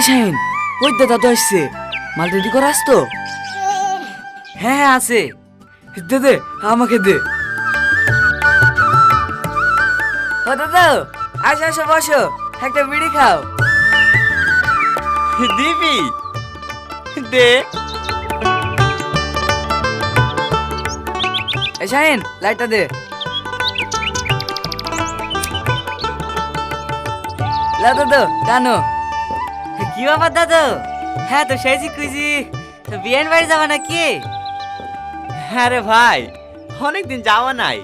শাহিন, ওই দাদা তো আসছে, মাল রেডি করে আসতো। হ্যাঁ হ্যাঁ আছে। দে দে, আমাকে দে। ও দাদা, আসো আসো বসো, একটা বিড়ি খাও। দিবি দে। এ শাহিন, লাইটটা দে। লা দাদা, টানো। কি ব্যাপার দাদু? হ্যাঁ তো সেজি কুইজি বিয়ের বাড়ি যাবা নাকি? হ্যাঁ রে ভাই, অনেকদিন যাওয়া নাই,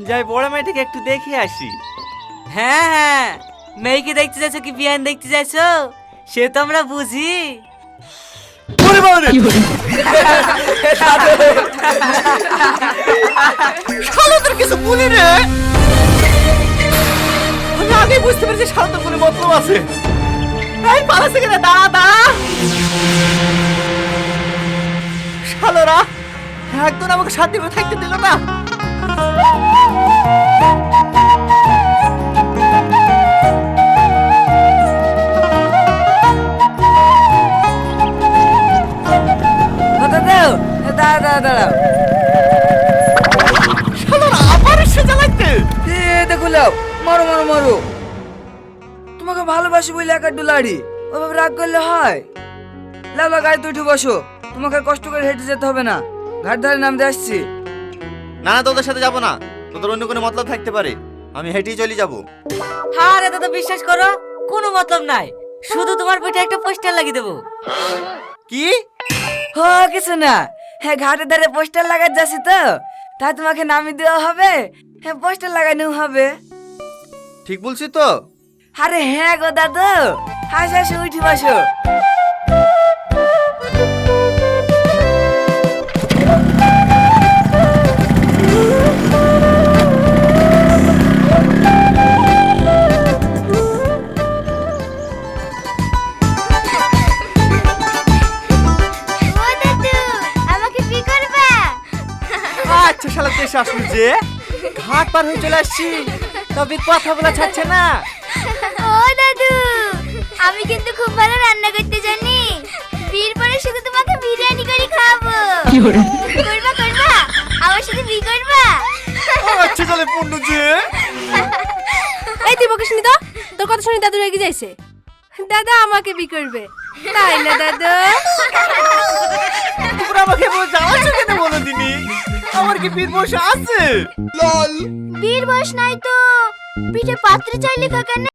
যাই বড় মেয়েটাকে একটু দেখে আসি। হ্যাঁ হ্যাঁ, মেয়েকে দেখতে যাচ্ছ কি বিয়ান দেখতে যাচ্ছ সে তো আমরা বুঝি। শালাদের কিছু বলি রে, আমি আগে বুঝতে পেরেছি শালাদের কোনো মতলব আছে। এই পালাচ্ছে কিনা, দাঁড়া দাঁড়া। শালারা একদম আমাকে শান্তি করে থাকতে দিল না। ও দাদা, দাঁড়া দাঁড়া দাঁড়াও। শালারা আবার এসে জ্বালাইতে। দেখো লাও, মারো মারো মারো। তোমাকে ভালোবাসি বলে একা ডুলাড়ি, ওইভাবে রাগ করলে হয়? লাও লাও, গাড়িতে উঠে বসো, তোমাকে আর কষ্ট করে হেঁটে যেতে হবে না, ঘাট ধারে নামতে আসছি। না না, তোদের সাথে যাবো না, তোদের অন্য কোনো মতলব থাকতে পারে, আমি হেঁটেই চলে যাবো। হ্যাঁ রে দাদা, বিশ্বাস করো কোনো মতলব নাই, শুধু তোমার পিঠে একটা পোস্টার লাগিয়ে দেবো। কি? কিছু না, হ্যাঁ ঘাটের ধারে পোস্টার লাগাতে যাচ্ছি তো, তাই তোমাকে নামিয়ে দেওয়া হবে, হ্যাঁ পোস্টার লাগানো হবে। ঠিক বলছি তো? আরে হ্যাঁ গো দাদু, হাসি হাসি উঠে বসো। ও দাদু, আমাকে বিয়ে করবা? আচ্ছা শালা তুই এসে আসলি যে, ঘাট পার হয়ে চলে আসছি, তবে কথা বলা ছাড়ছে না। ও দাদু, আমি কিন্তু খুব ভালো রান্না করতে জানি, বিয়ের পরে শুধু তোমাকে বিরিয়ানি করে খাওয়াবো। করবা করবা, আমার সাথে বিয়ে করবা? আচ্ছা তাহলে পূর্ণ যে। এই তুই বকিস নি তো, তোর কথা শুনে দাদু রেগে যাইছে। দাদা আমাকে বি করবে, তাই না দাদু? তোমরা আমাকে বলো যাওয়ার কেন বলো দিনি, আমার কি বীর বসে আছে? বিয়ের বয়স নাই তো পিঠে পাত্রে চাইলে কাকা